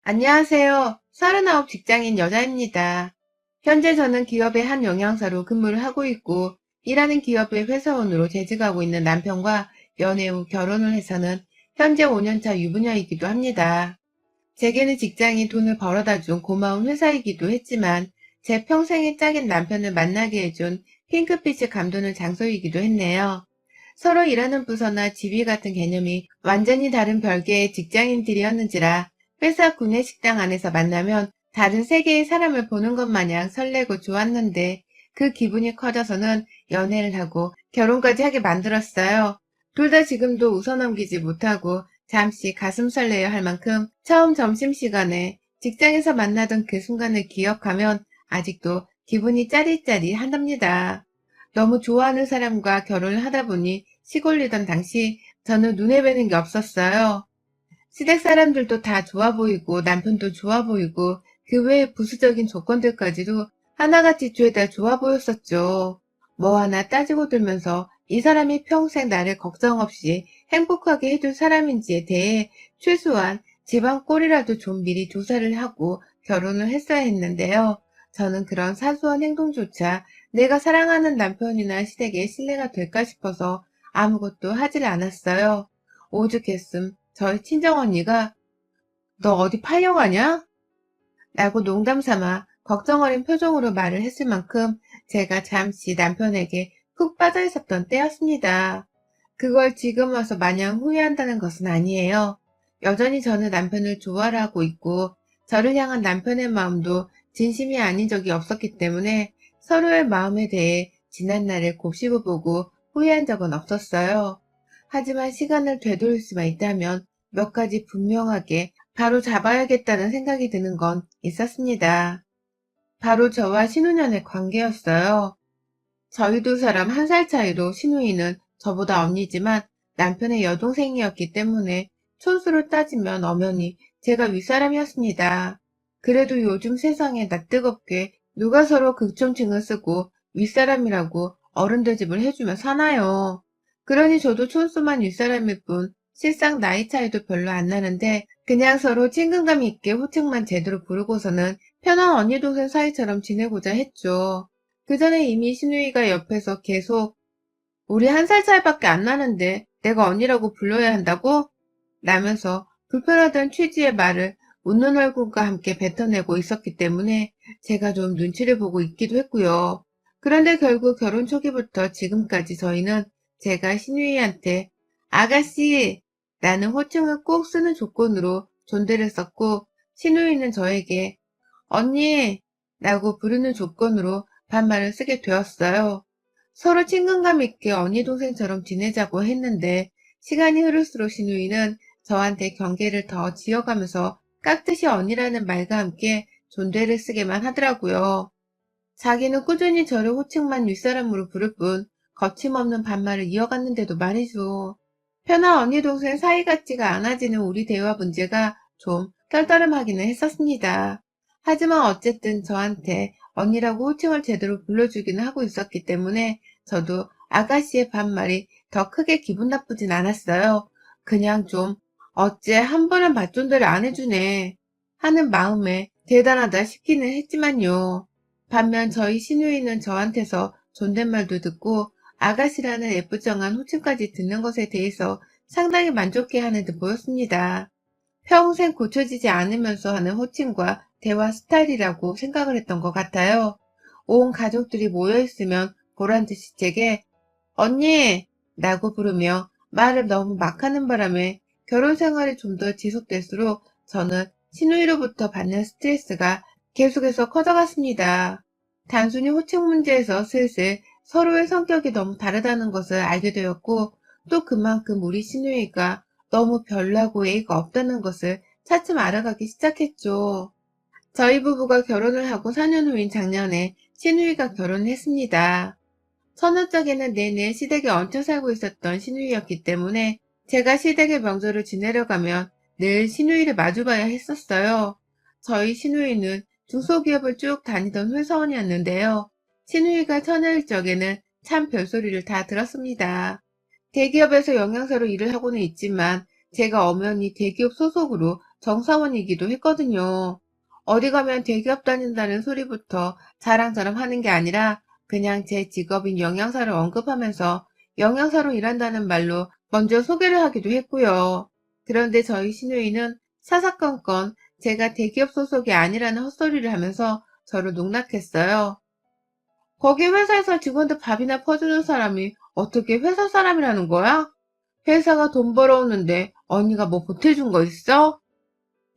안녕하세요. 39 직장인 여자입니다. 현재 저는 기업의 한 영양사로 근무를 하고 있고, 일하는 기업의 회사원으로 재직하고 있는 남편과 연애 후 결혼을 해서는 현재 5년차 유부녀이기도 합니다. 제게는 직장이 돈을 벌어다 준 고마운 회사이기도 했지만, 제 평생의 짝인 남편을 만나게 해준 핑크빛의 감도는 장소이기도 했네요. 서로 일하는 부서나 지위 같은 개념이 완전히 다른 별개의 직장인들이었는지라 회사 구내식당 안에서 만나면 다른 세계의 사람을 보는 것 마냥 설레고 좋았는데 그 기분이 커져서는 연애를 하고 결혼까지 하게 만들었어요. 둘 다 지금도 웃어넘기지 못하고 잠시 가슴 설레어 할 만큼 처음 점심시간에 직장에서 만나던 그 순간을 기억하면 아직도 기분이 짜릿짜릿하답니다. 너무 좋아하는 사람과 결혼을 하다 보니 시골리던 당시 저는 눈에 뵈는 게 없었어요. 시댁 사람들도 다 좋아 보이고 남편도 좋아 보이고 그 외의 부수적인 조건들까지도 하나같이 죄다 좋아 보였었죠. 뭐 하나 따지고 들면서 이 사람이 평생 나를 걱정 없이 행복하게 해줄 사람인지에 대해 최소한 집안 꼴이라도 좀 미리 조사를 하고 결혼을 했어야 했는데요. 저는 그런 사소한 행동조차 내가 사랑하는 남편이나 시댁에 신뢰가 될까 싶어서 아무것도 하질 않았어요. 오죽했음 저희 친정언니가 너 어디 팔려가냐? 라고 농담삼아 걱정 어린 표정으로 말을 했을 만큼 제가 잠시 남편에게 푹 빠져 있었던 때였습니다. 그걸 지금 와서 마냥 후회한다는 것은 아니에요. 여전히 저는 남편을 좋아하고 있고 저를 향한 남편의 마음도 진심이 아닌 적이 없었기 때문에 서로의 마음에 대해 지난날을 곱씹어 보고 후회한 적은 없었어요. 하지만 시간을 되돌릴 수만 있다면 몇 가지 분명하게 바로 잡아야겠다는 생각이 드는 건 있었습니다. 바로 저와 신우년의 관계였어요. 저희 두 사람 1살 차이로 신우이는 저보다 언니지만 남편의 여동생이었기 때문에 촌수로 따지면 엄연히 제가 윗사람이었습니다. 그래도 요즘 세상에 낯뜨겁게 누가 서로 극존칭을 쓰고 윗사람이라고 어른대접을 해주며 사나요. 그러니 저도 촌수만 윗사람일 뿐 실상 나이 차이도 별로 안 나는데 그냥 서로 친근감 있게 호칭만 제대로 부르고서는 편한 언니 동생 사이처럼 지내고자 했죠. 그 전에 이미 신우이가 옆에서 계속 우리 1살 차이밖에 안 나는데 내가 언니라고 불러야 한다고? 라면서 불편하던 취지의 말을 웃는 얼굴과 함께 뱉어내고 있었기 때문에 제가 좀 눈치를 보고 있기도 했고요. 그런데 결국 결혼 초기부터 지금까지 저희는 제가 신우이한테 아가씨 라는 호칭을 꼭 쓰는 조건으로 존대를 썼고 신우이는 저에게 언니 라고 부르는 조건으로 반말을 쓰게 되었어요. 서로 친근감 있게 언니 동생처럼 지내자고 했는데 시간이 흐를수록 신우이는 저한테 경계를 더 지어가면서 깍듯이 언니라는 말과 함께 존대를 쓰게만 하더라고요. 자기는 꾸준히 저를 호칭만 윗사람으로 부를 뿐 거침없는 반말을 이어갔는데도 말이죠. 편한 언니 동생 사이 같지가 않아지는 우리 대화 문제가 좀 떨떠름하기는 했었습니다. 하지만 어쨌든 저한테 언니라고 호칭을 제대로 불러주기는 하고 있었기 때문에 저도 아가씨의 반말이 더 크게 기분 나쁘진 않았어요. 그냥 좀 어째 한 번은 맞존대를 안 해주네 하는 마음에 대단하다 싶기는 했지만요. 반면 저희 시누이는 저한테서 존댓말도 듣고 아가씨라는 예쁘장한 호칭까지 듣는 것에 대해서 상당히 만족해하는 듯 보였습니다. 평생 고쳐지지 않으면서 하는 호칭과 대화 스타일이라고 생각을 했던 것 같아요. 온 가족들이 모여있으면 보란듯이 제게 언니! 라고 부르며 말을 너무 막 하는 바람에 결혼 생활이 좀 더 지속될수록 저는 시누이로부터 받는 스트레스가 계속해서 커져갔습니다. 단순히 호칭 문제에서 슬슬 서로의 성격이 너무 다르다는 것을 알게 되었고 또 그만큼 우리 시누이가 너무 별나고 예의가 없다는 것을 차츰 알아가기 시작했죠. 저희 부부가 결혼을 하고 4년 후인 작년에 시누이가 결혼을 했습니다. 처녀적에는 내내 시댁에 얹혀 살고 있었던 시누이였기 때문에 제가 시댁의 명절을 지내려 가면 늘 시누이를 마주봐야 했었어요. 저희 시누이는 중소기업을 쭉 다니던 회사원이었는데요. 시누이가 처녀일 적에는 참 별소리를 다 들었습니다. 대기업에서 영양사로 일을 하고는 있지만 제가 엄연히 대기업 소속으로 정사원이기도 했거든요. 어디 가면 대기업 다닌다는 소리부터 자랑자랑 하는 게 아니라 그냥 제 직업인 영양사를 언급하면서 영양사로 일한다는 말로 먼저 소개를 하기도 했고요. 그런데 저희 시누이는 사사건건 제가 대기업 소속이 아니라는 헛소리를 하면서 저를 농락했어요. 거기 회사에서 직원들 밥이나 퍼주는 사람이 어떻게 회사 사람이라는 거야? 회사가 돈 벌어오는데 언니가 뭐 보태준 거 있어?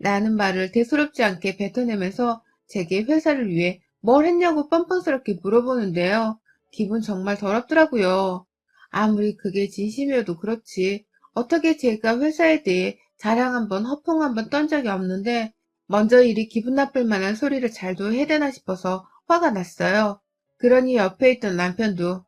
라는 말을 대수롭지 않게 뱉어내면서 제게 회사를 위해 뭘 했냐고 뻔뻔스럽게 물어보는데요. 기분 정말 더럽더라고요. 아무리 그게 진심이어도 그렇지. 어떻게 제가 회사에 대해 자랑 한번 허풍 한번 떤 적이 없는데 먼저 이리 기분 나쁠 만한 소리를 잘도 해대나 싶어서 화가 났어요. 그러니 옆에 있던 남편도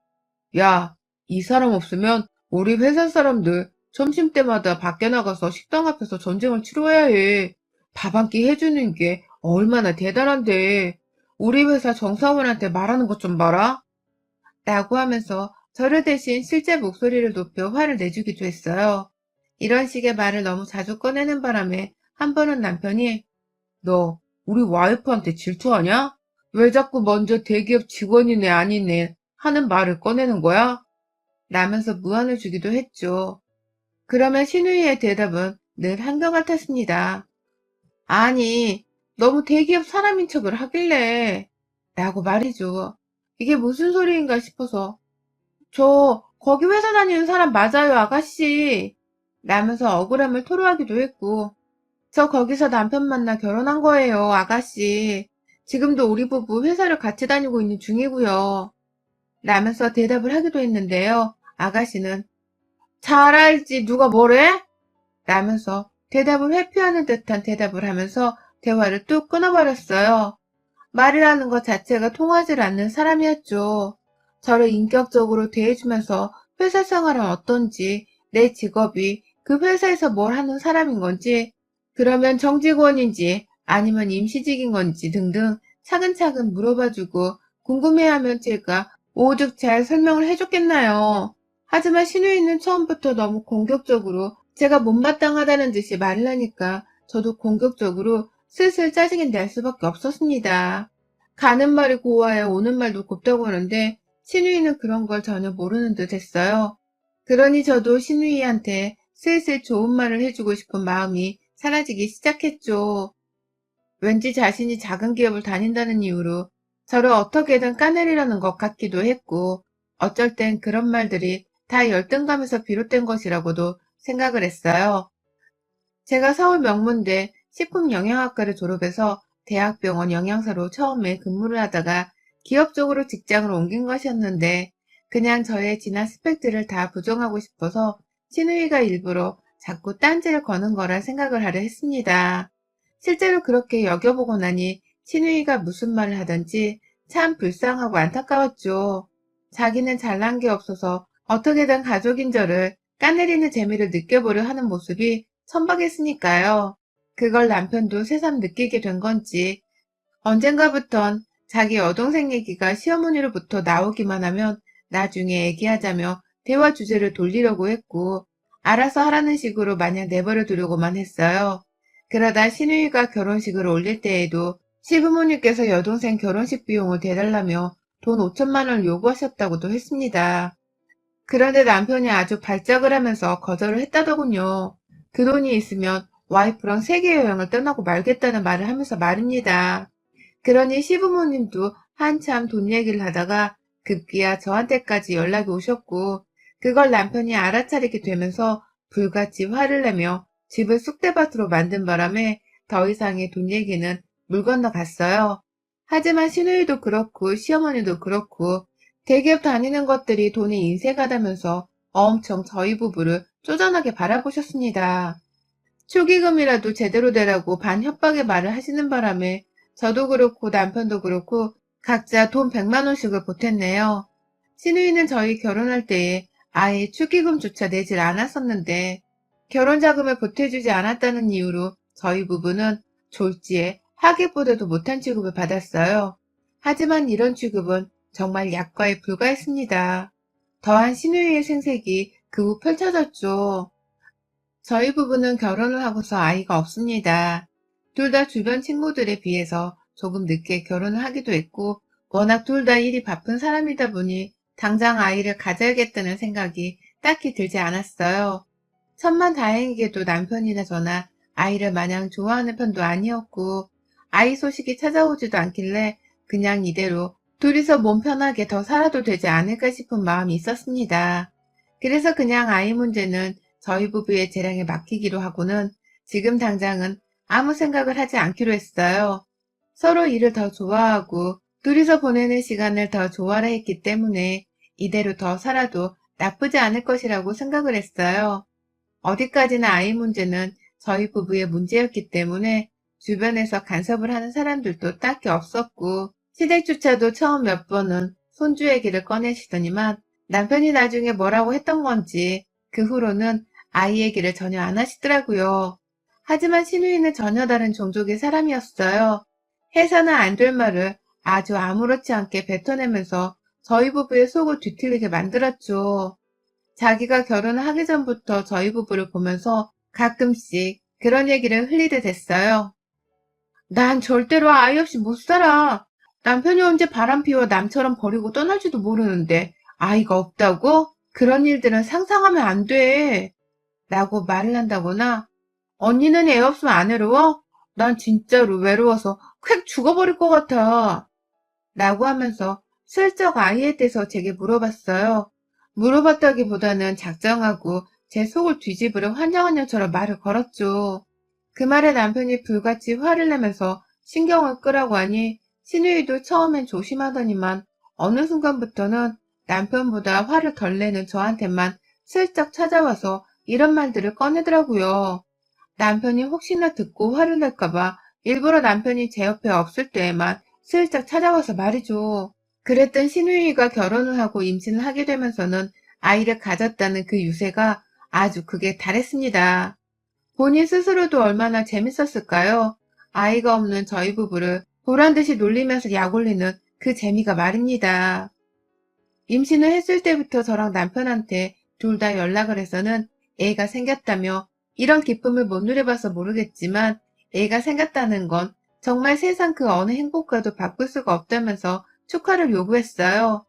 야, 이 사람 없으면 우리 회사 사람들 점심때마다 밖에 나가서 식당 앞에서 전쟁을 치러야 해. 밥 한 끼 해주는 게 얼마나 대단한데. 우리 회사 정사원한테 말하는 것 좀 봐라. 라고 하면서 저를 대신 실제 목소리를 높여 화를 내주기도 했어요. 이런 식의 말을 너무 자주 꺼내는 바람에 한 번은 남편이 너 우리 와이프한테 질투하냐? 왜 자꾸 먼저 대기업 직원이네 아니네 하는 말을 꺼내는 거야? 라면서 무안을 주기도 했죠. 그러면 신우이의 대답은 늘 한결같았습니다. 아니, 너무 대기업 사람인 척을 하길래 라고 말이죠. 이게 무슨 소리인가 싶어서 저 거기 회사 다니는 사람 맞아요 아가씨 라면서 억울함을 토로하기도 했고 저 거기서 남편 만나 결혼한 거예요 아가씨. 지금도 우리 부부 회사를 같이 다니고 있는 중이고요. 라면서 대답을 하기도 했는데요. 아가씨는 잘 알지 누가 뭐래? 라면서 대답을 회피하는 듯한 대답을 하면서 대화를 뚝 끊어버렸어요. 말이라는 것 자체가 통하지 않는 사람이었죠. 저를 인격적으로 대해주면서 회사 생활은 어떤지, 내 직업이 그 회사에서 뭘 하는 사람인 건지, 그러면 정직원인지 아니면 임시직인 건지 등등 차근차근 물어봐주고 궁금해하면 제가 오죽 잘 설명을 해줬겠나요. 하지만 신우이는 처음부터 너무 공격적으로 제가 못마땅하다는 듯이 말을 하니까 저도 공격적으로 슬슬 짜증이 날 수밖에 없었습니다. 가는 말이 고와야 오는 말도 곱다고 하는데 신우이는 그런 걸 전혀 모르는 듯 했어요. 그러니 저도 신우이한테 슬슬 좋은 말을 해주고 싶은 마음이 사라지기 시작했죠. 왠지 자신이 작은 기업을 다닌다는 이유로 저를 어떻게든 까내리려는 것 같기도 했고 어쩔 땐 그런 말들이 다 열등감에서 비롯된 것이라고도 생각을 했어요. 제가 서울 명문대 식품영양학과를 졸업해서 대학병원 영양사로 처음에 근무를 하다가 기업 쪽으로 직장을 옮긴 것이었는데 그냥 저의 지난 스펙들을 다 부정하고 싶어서 신우이가 일부러 자꾸 딴지를 거는 거라 생각을 하려 했습니다. 실제로 그렇게 여겨보고 나니 신우이가 무슨 말을 하든지 참 불쌍하고 안타까웠죠. 자기는 잘난 게 없어서 어떻게든 가족인 저를 까내리는 재미를 느껴보려 하는 모습이 천박했으니까요. 그걸 남편도 새삼 느끼게 된 건지 언젠가부턴 자기 여동생 얘기가 시어머니로부터 나오기만 하면 나중에 얘기하자며 대화 주제를 돌리려고 했고 알아서 하라는 식으로 마냥 내버려 두려고만 했어요. 그러다 신우이가 결혼식을 올릴 때에도 시부모님께서 여동생 결혼식 비용을 대달라며 돈 5천만 원을 요구하셨다고도 했습니다. 그런데 남편이 아주 발작을 하면서 거절을 했다더군요. 그 돈이 있으면 와이프랑 세계 여행을 떠나고 말겠다는 말을 하면서 말입니다. 그러니 시부모님도 한참 돈 얘기를 하다가 급기야 저한테까지 연락이 오셨고 그걸 남편이 알아차리게 되면서 불같이 화를 내며 집을 쑥대밭으로 만든 바람에 더 이상의 돈 얘기는 물 건너갔어요. 하지만 시누이도 그렇고 시어머니도 그렇고 대기업 다니는 것들이 돈에 인색하다면서 엄청 저희 부부를 쪼잔하게 바라보셨습니다. 축의금이라도 제대로 내라고 반협박의 말을 하시는 바람에 저도 그렇고 남편도 그렇고 각자 돈 100만 원씩을 보탰네요. 시누이는 저희 결혼할 때에 아예 축의금조차 내질 않았었는데 결혼자금을 보태주지 않았다는 이유로 저희 부부는 졸지에 하객보다도 못한 취급을 받았어요. 하지만 이런 취급은 정말 약과에 불과했습니다. 더한 시누이의 생색이 그 후 펼쳐졌죠. 저희 부부는 결혼을 하고서 아이가 없습니다. 둘 다 주변 친구들에 비해서 조금 늦게 결혼을 하기도 했고, 워낙 둘 다 일이 바쁜 사람이다 보니 당장 아이를 가져야겠다는 생각이 딱히 들지 않았어요. 천만다행히게도 남편이나 저나 아이를 마냥 좋아하는 편도 아니었고, 아이 소식이 찾아오지도 않길래 그냥 이대로 둘이서 몸 편하게 더 살아도 되지 않을까 싶은 마음이 있었습니다. 그래서 그냥 아이 문제는 저희 부부의 재량에 맡기기로 하고는 지금 당장은 아무 생각을 하지 않기로 했어요. 서로 일을 더 좋아하고 둘이서 보내는 시간을 더 좋아라 했기 때문에 이대로 더 살아도 나쁘지 않을 것이라고 생각을 했어요. 어디까지나 아이 문제는 저희 부부의 문제였기 때문에 주변에서 간섭을 하는 사람들도 딱히 없었고, 시댁조차도 처음 몇 번은 손주 얘기를 꺼내시더니만 남편이 나중에 뭐라고 했던 건지 그 후로는 아이 얘기를 전혀 안 하시더라고요. 하지만 시누이는 전혀 다른 종족의 사람이었어요. 해서는 안 될 말을 아주 아무렇지 않게 뱉어내면서 저희 부부의 속을 뒤틀리게 만들었죠. 자기가 결혼을 하기 전부터 저희 부부를 보면서 가끔씩 그런 얘기를 흘리게 됐어요. 난 절대로 아이 없이 못 살아. 남편이 언제 바람 피워 남처럼 버리고 떠날지도 모르는데 아이가 없다고? 그런 일들은 상상하면 안 돼. 라고 말을 한다거나, 언니는 애 없으면 안 외로워? 난 진짜로 외로워서 콱 죽어버릴 것 같아. 라고 하면서 슬쩍 아이에 대해서 제게 물어봤어요. 물어봤다기보다는 작정하고 제 속을 뒤집으려 환장한 년처럼 말을 걸었죠. 그 말에 남편이 불같이 화를 내면서 신경을 끄라고 하니 시누이도 처음엔 조심하더니만 어느 순간부터는 남편보다 화를 덜 내는 저한테만 슬쩍 찾아와서 이런 말들을 꺼내더라고요. 남편이 혹시나 듣고 화를 낼까봐 일부러 남편이 제 옆에 없을 때에만 슬쩍 찾아와서 말이죠. 그랬던 시누이가 결혼을 하고 임신을 하게 되면서는 아이를 가졌다는 그 유세가 아주 극에 달했습니다. 본인 스스로도 얼마나 재밌었을까요? 아이가 없는 저희 부부를 보란듯이 놀리면서 약올리는 그 재미가 말입니다. 임신을 했을 때부터 저랑 남편한테 둘 다 연락을 해서는 애가 생겼다며, 이런 기쁨을 못 누려봐서 모르겠지만 애가 생겼다는 건 정말 세상 그 어느 행복과도 바꿀 수가 없다면서 축하를 요구했어요.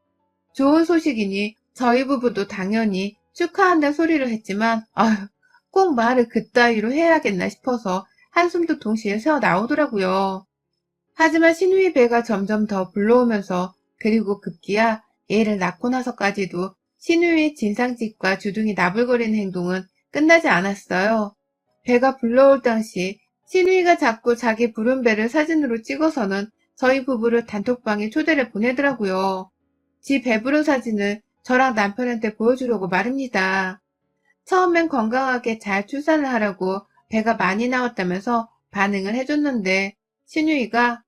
좋은 소식이니 저희 부부도 당연히 축하한다 소리를 했지만, 아휴, 꼭 말을 그따위로 해야겠나 싶어서 한숨도 동시에 새어 나오더라고요. 하지만 시누이 배가 점점 더 불러오면서, 그리고 급기야 애를 낳고 나서까지도 시누이의 진상짓과 주둥이 나불거리는 행동은 끝나지 않았어요. 배가 불러올 당시 시누이가 자꾸 자기 부른 배를 사진으로 찍어서는 저희 부부를 단톡방에 초대를 보내더라고요. 지 배부른 사진을 저랑 남편한테 보여주려고 말입니다. 처음엔 건강하게 잘 출산을 하라고 배가 많이 나왔다면서 반응을 해줬는데, 신유이가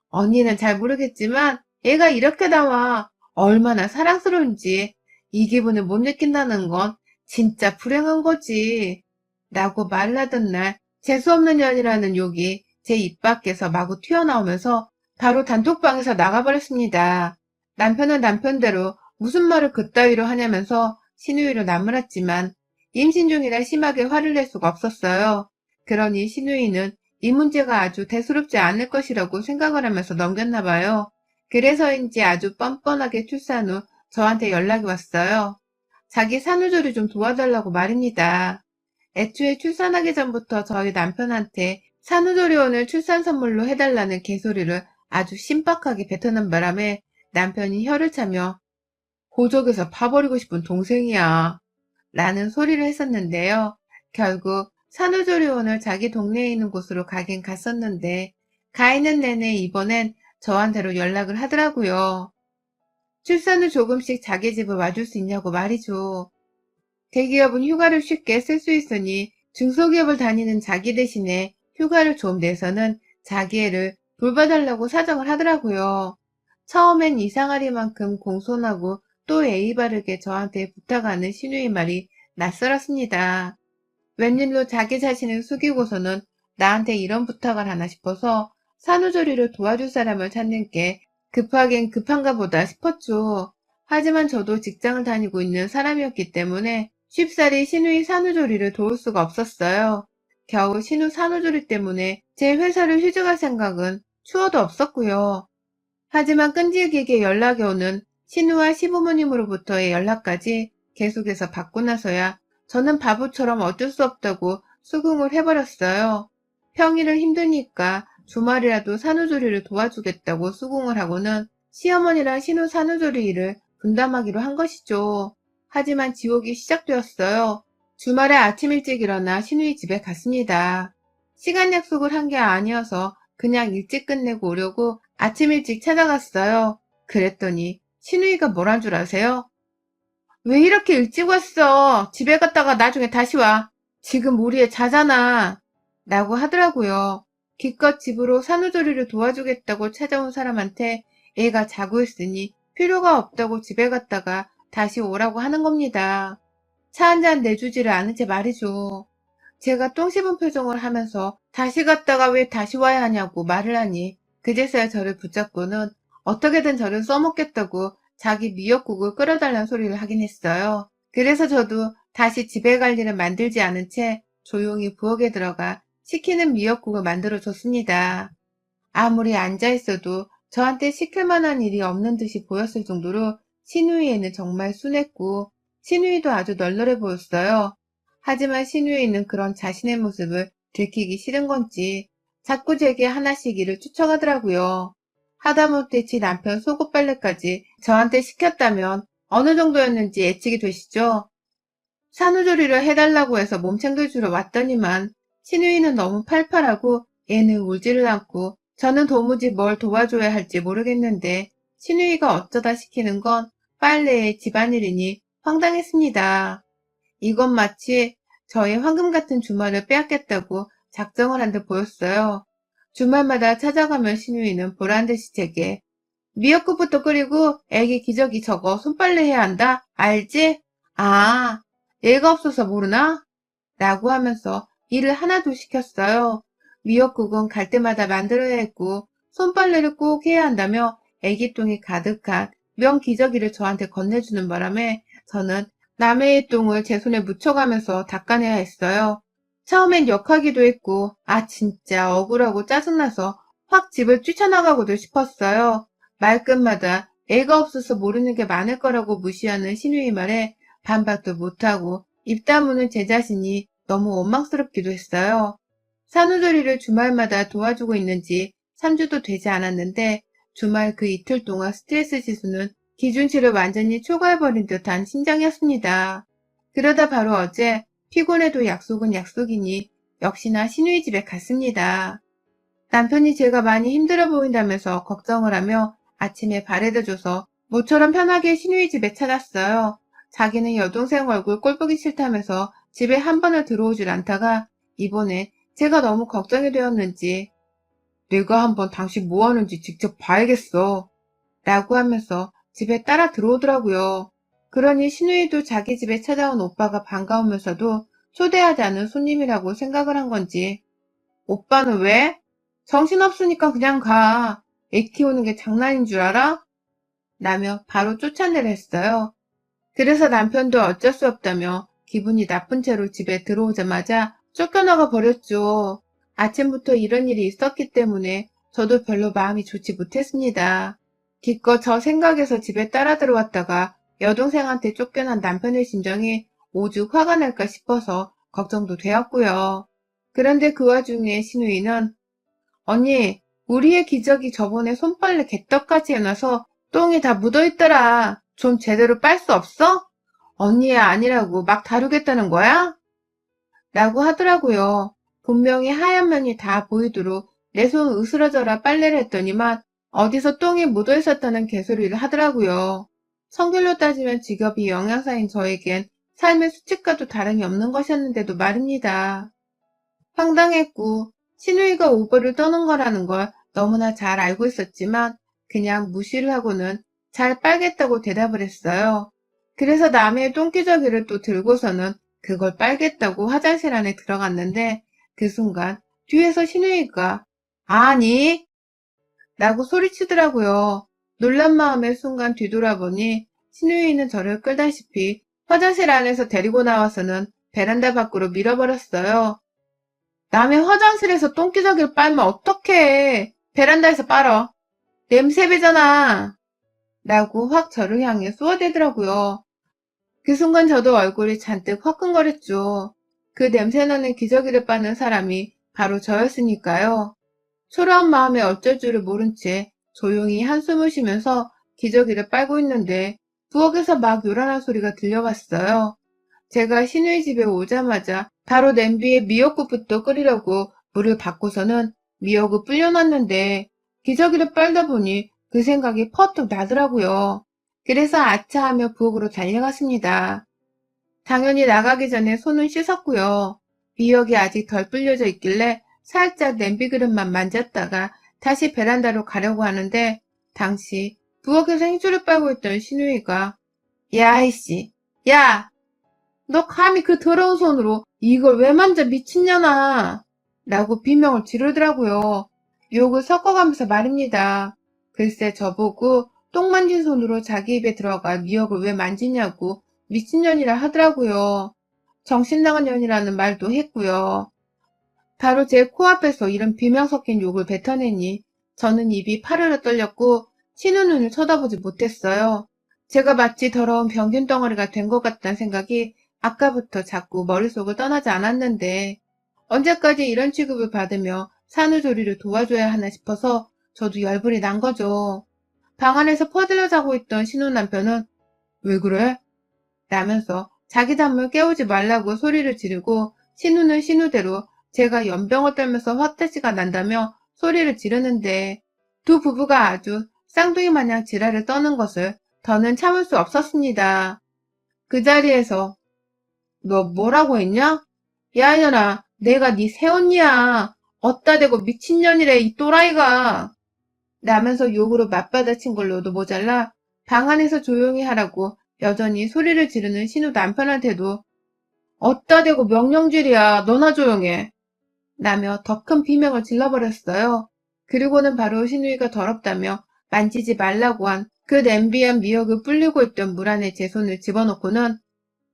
언니는 잘 모르겠지만 애가 이렇게 나와 얼마나 사랑스러운지 이 기분을 못 느낀다는 건 진짜 불행한 거지. 라고 말을 하던 날 재수없는 년이라는 욕이 제 입 밖에서 마구 튀어나오면서 바로 단톡방에서 나가버렸습니다. 남편은 남편대로 무슨 말을 그따위로 하냐면서 신우이로 나무랐지만 임신 중이라 심하게 화를 낼 수가 없었어요. 그러니 신우이는 이 문제가 아주 대수롭지 않을 것이라고 생각을 하면서 넘겼나 봐요. 그래서인지 아주 뻔뻔하게 출산 후 저한테 연락이 왔어요. 자기 산후조리 좀 도와달라고 말입니다. 애초에 출산하기 전부터 저희 남편한테 산후조리원을 출산 선물로 해달라는 개소리를 아주 신박하게 뱉어낸 바람에 남편이 혀를 차며 고적에서 파버리고 싶은 동생이야 라는 소리를 했었는데요. 결국 산후조리원을 자기 동네에 있는 곳으로 가긴 갔었는데 가 있는 내내 이번엔 저한테로 연락을 하더라고요. 출산 후 조금씩 자기 집에 와줄 수 있냐고 말이죠. 대기업은 휴가를 쉽게 쓸 수 있으니 중소기업을 다니는 자기 대신에 휴가를 좀 내서는 자기 애를 돌봐달라고 사정을 하더라고요. 처음엔 이상하리만큼 공손하고 또 예의 바르게 저한테 부탁하는 신우의 말이 낯설었습니다. 웬일로 자기 자신을 숙이고서는 나한테 이런 부탁을 하나 싶어서 산후조리를 도와줄 사람을 찾는 게 급하긴 급한가 보다 싶었죠. 하지만 저도 직장을 다니고 있는 사람이었기 때문에 쉽사리 신우이 산후조리를 도울 수가 없었어요. 겨우 신우 산후조리 때문에 제 회사를 휴직할 생각은 추워도 없었고요. 하지만 끈질기게 연락이 오는 신우와 시부모님으로부터의 연락까지 계속해서 받고 나서야 저는 바보처럼 어쩔 수 없다고 수긍을 해버렸어요. 평일은 힘드니까 주말이라도 산후조리를 도와주겠다고 수긍을 하고는 시어머니랑 신우 산후조리 일을 분담하기로 한 것이죠. 하지만 지옥이 시작되었어요. 주말에 아침 일찍 일어나 신우이 집에 갔습니다. 시간 약속을 한 게 아니어서 그냥 일찍 끝내고 오려고 아침 일찍 찾아갔어요. 그랬더니 신우이가 뭐란 줄 아세요? 왜 이렇게 일찍 왔어? 집에 갔다가 나중에 다시 와. 지금 우리 애 자잖아. 라고 하더라고요. 기껏 집으로 산후조리를 도와주겠다고 찾아온 사람한테 애가 자고 있으니 필요가 없다고 집에 갔다가 다시 오라고 하는 겁니다. 차 한 잔 내주지를 않은 채 말이죠. 제가 똥 씹은 표정을 하면서 다시 갔다가 왜 다시 와야 하냐고 말을 하니 그제서야 저를 붙잡고는 어떻게든 저를 써먹겠다고 자기 미역국을 끓여달라는 소리를 하긴 했어요. 그래서 저도 다시 집에 갈 일을 만들지 않은 채 조용히 부엌에 들어가 시키는 미역국을 만들어 줬습니다. 아무리 앉아있어도 저한테 시킬 만한 일이 없는 듯이 보였을 정도로 신우이에는 정말 순했고 신우이도 아주 널널해 보였어요. 하지만 신우이는 그런 자신의 모습을 들키기 싫은 건지 자꾸 제게 하나씩 일을 추청하더라고요. 하다못해 지 남편 속옷 빨래까지 저한테 시켰다면 어느 정도였는지 예측이 되시죠? 산후조리를 해달라고 해서 몸 챙겨주러 왔더니만 신우이는 너무 팔팔하고 얘는 울지를 않고 저는 도무지 뭘 도와줘야 할지 모르겠는데 신우이가 어쩌다 시키는 건 빨래에 집안일이니 황당했습니다. 이건 마치 저의 황금 같은 주말을 빼앗겠다고 작정을 한 듯 보였어요. 주말마다 찾아가면 신우이는 보란듯이 제게 미역국부터 끓이고 애기 기저귀 저거 손빨래 해야 한다. 알지? 아, 애가 없어서 모르나? 라고 하면서 일을 하나도 시켰어요. 미역국은 갈 때마다 만들어야 했고 손빨래를 꼭 해야 한다며 애기똥이 가득한 면 기저귀를 저한테 건네주는 바람에 저는 남의 똥을 제 손에 묻혀가면서 닦아내야 했어요. 처음엔 역하기도 했고 진짜 억울하고 짜증나서 확 집을 뛰쳐나가고도 싶었어요. 말끝마다 애가 없어서 모르는 게 많을 거라고 무시하는 신우이 말에 반박도 못하고 입 다무는 제 자신이 너무 원망스럽기도 했어요. 산후조리를 주말마다 도와주고 있는지 3주도 되지 않았는데 주말 그 이틀 동안 스트레스 지수는 기준치를 완전히 초과해버린 듯한 심장이었습니다. 그러다 바로 어제 피곤해도 약속은 약속이니 역시나 신우이 집에 갔습니다. 남편이 제가 많이 힘들어 보인다면서 걱정을 하며 아침에 바래다 줘서 모처럼 편하게 신우이 집에 찾았어요. 자기는 여동생 얼굴 꼴보기 싫다면서 집에 한 번을 들어오질 않다가 이번에 제가 너무 걱정이 되었는지 내가 한번 당신 뭐 하는지 직접 봐야겠어 라고 하면서 집에 따라 들어오더라고요. 그러니 신우이도 자기 집에 찾아온 오빠가 반가우면서도 초대하지 않은 손님이라고 생각을 한 건지 오빠는 왜? 정신없으니까 그냥 가. 애 키우는 게 장난인 줄 알아? 라며 바로 쫓아내려 했어요. 그래서 남편도 어쩔 수 없다며 기분이 나쁜 채로 집에 들어오자마자 쫓겨나가 버렸죠. 아침부터 이런 일이 있었기 때문에 저도 별로 마음이 좋지 못했습니다. 기껏 저 생각에서 집에 따라 들어왔다가 여동생한테 쫓겨난 남편의 심정이 오죽 화가 날까 싶어서 걱정도 되었고요. 그런데 그 와중에 신우이는 언니, 우리의 기저귀 저번에 손빨래 개떡까지 해놔서 똥이 다 묻어있더라. 좀 제대로 빨 수 없어? 언니의 아니라고 막 다루겠다는 거야? 라고 하더라고요. 분명히 하얀 면이 다 보이도록 내 손 으스러져라 빨래를 했더니만 어디서 똥이 묻어 있었다는 개소리를 하더라고요. 성질로 따지면 직업이 영양사인 저에겐 삶의 수칙과도 다름이 없는 것이었는데도 말입니다. 황당했고 신우이가 오버를 떠는 거라는 걸 너무나 잘 알고 있었지만 그냥 무시를 하고는 잘 빨겠다고 대답을 했어요. 그래서 남의 똥기저귀를 또 들고서는 그걸 빨겠다고 화장실 안에 들어갔는데 그 순간 뒤에서 신우이가 아니 라고 소리치더라고요. 놀란 마음에 순간 뒤돌아보니 신우이는 저를 끌다시피 화장실 안에서 데리고 나와서는 베란다 밖으로 밀어버렸어요. 남의 화장실에서 똥기저귀를 빨면 어떡해. 베란다에서 빨어. 냄새 배잖아. 라고 확 저를 향해 쏘아대더라고요. 그 순간 저도 얼굴이 잔뜩 화끈거렸죠. 그 냄새나는 기저귀를 빠는 사람이 바로 저였으니까요. 초라한 마음에 어쩔 줄을 모른 채 조용히 한숨을 쉬면서 기저귀를 빨고 있는데 부엌에서 막 요란한 소리가 들려왔어요. 제가 시누이 집에 오자마자 바로 냄비에 미역국부터 끓이려고 물을 받고서는 미역을 불려놨는데 기저귀를 빨다 보니 그 생각이 퍼뜩 나더라고요. 그래서 아차하며 부엌으로 달려갔습니다. 당연히 나가기 전에 손은 씻었고요. 미역이 아직 덜 불려져 있길래 살짝 냄비 그릇만 만졌다가 다시 베란다로 가려고 하는데 당시 부엌에서 행주를 빨고 있던 시누이가 야 이씨 야 너 감히 그 더러운 손으로 이걸 왜 만져 미친년아 라고 비명을 지르더라고요. 욕을 섞어가면서 말입니다. 글쎄 저보고 똥 만진 손으로 자기 입에 들어가 미역을 왜 만지냐고 미친년이라 하더라고요. 정신 나간 년이라는 말도 했고요. 바로 제 코앞에서 이런 비명 섞인 욕을 뱉어내니 저는 입이 파르르 떨렸고 치는 눈을 쳐다보지 못했어요. 제가 마치 더러운 병균 덩어리가 된 것 같다는 생각이 아까부터 자꾸 머릿속을 떠나지 않았는데 언제까지 이런 취급을 받으며 산후조리를 도와줘야 하나 싶어서 저도 열불이 난 거죠. 방 안에서 퍼들려 자고 있던 신혼 남편은 왜 그래? 라면서 자기 잠을 깨우지 말라고 소리를 지르고 신우는 신우대로 제가 연병을 떨면서 화태지가 난다며 소리를 지르는데 두 부부가 아주 쌍둥이 마냥 지랄을 떠는 것을 더는 참을 수 없었습니다. 그 자리에서 너 뭐라고 했냐? 야 이년아 내가 네 새언니야. 어따 대고 미친년이래 이 또라이가. 라면서 욕으로 맞받아친 걸로도 모자라 방 안에서 조용히 하라고 여전히 소리를 지르는 신우 남편한테도 어따 대고 명령질이야 너나 조용해 라며 더 큰 비명을 질러버렸어요. 그리고는 바로 신우이가 더럽다며 만지지 말라고 한 그 냄비한 미역을 불리고 있던 물 안에 제 손을 집어넣고는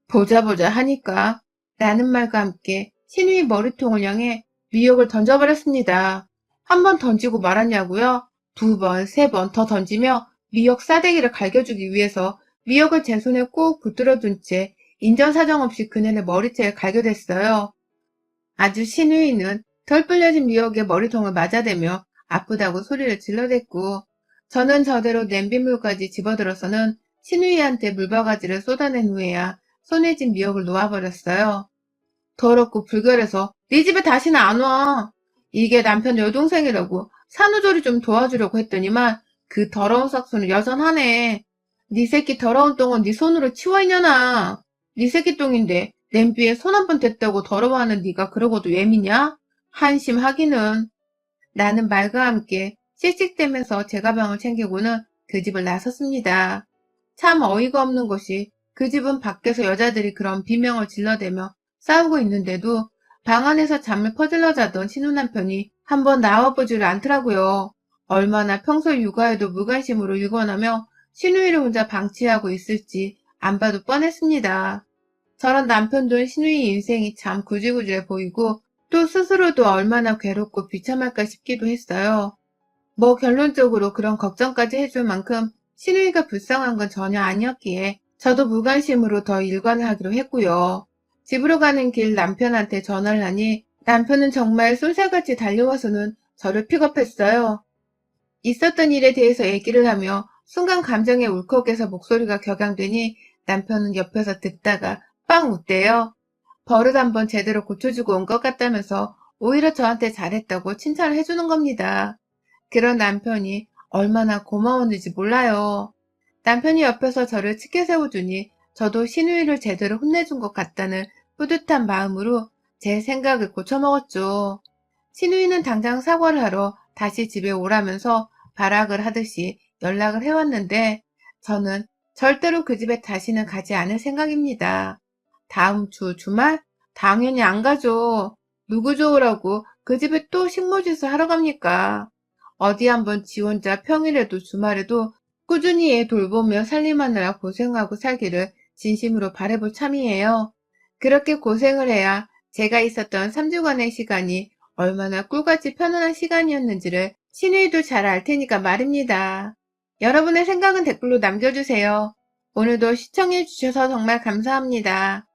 보자 보자 하니까 라는 말과 함께 신우이 머리통을 향해 미역을 던져버렸습니다. 한 번 던지고 말았냐고요? 두 번, 세 번 더 던지며 미역 싸대기를 갈겨주기 위해서 미역을 제 손에 꼭 붙들어둔 채 인정사정 없이 그네의 머리채에 갈겨댔어요. 아주 신우이는 덜 불려진 미역에 머리통을 맞아대며 아프다고 소리를 질러댔고 저는 저대로 냄비물까지 집어들어서는 신우이한테 물바가지를 쏟아낸 후에야 손에 쥔 미역을 놓아버렸어요. 더럽고 불결해서 네 집에 다시는 안 와. 이게 남편 여동생이라고 산후조리 좀 도와주려고 했더니만 그 더러운 싹수는 여전하네. 네 새끼 더러운 똥은 네 손으로 치워 이년아. 네 새끼 똥인데 냄비에 손 한 번 댔다고 더러워하는 네가 그러고도 왜 미냐? 한심하기는. 라는 말과 함께 씩씩대면서 제 가방을 챙기고는 그 집을 나섰습니다. 참 어이가 없는 것이 그 집은 밖에서 여자들이 그런 비명을 질러대며 싸우고 있는데도 방 안에서 잠을 퍼질러 자던 신우 남편이 한번 나와보지를 않더라고요. 얼마나 평소 육아에도 무관심으로 일관하며 신우이를 혼자 방치하고 있을지 안 봐도 뻔했습니다. 저런 남편도 신우이 인생이 참 구질구질해 보이고 또 스스로도 얼마나 괴롭고 비참할까 싶기도 했어요. 뭐 결론적으로 그런 걱정까지 해줄 만큼 신우이가 불쌍한 건 전혀 아니었기에 저도 무관심으로 더 일관을 하기로 했고요. 집으로 가는 길 남편한테 전화를 하니 남편은 정말 쏜살같이 달려와서는 저를 픽업했어요. 있었던 일에 대해서 얘기를 하며 순간 감정에 울컥해서 목소리가 격양되니 남편은 옆에서 듣다가 빵 웃대요. 버릇 한번 제대로 고쳐주고 온 것 같다면서 오히려 저한테 잘했다고 칭찬을 해주는 겁니다. 그런 남편이 얼마나 고마웠는지 몰라요. 남편이 옆에서 저를 치켜 세워주니 저도 신우이를 제대로 혼내준 것 같다는 뿌듯한 마음으로 제 생각을 고쳐먹었죠. 신우이는 당장 사과를 하러 다시 집에 오라면서 발악을 하듯이 연락을 해왔는데 저는 절대로 그 집에 다시는 가지 않을 생각입니다. 다음 주 주말? 당연히 안 가죠. 누구 좋으라고 그 집에 또 식모짓을 하러 갑니까? 어디 한번 지 혼자 평일에도 주말에도 꾸준히 애 돌보며 살림하느라 고생하고 살기를 진심으로 바라볼 참이에요. 그렇게 고생을 해야 제가 있었던 3주간의 시간이 얼마나 꿀같이 편안한 시간이었는지를 신우이도 잘 알 테니까 말입니다. 여러분의 생각은 댓글로 남겨주세요. 오늘도 시청해주셔서 정말 감사합니다.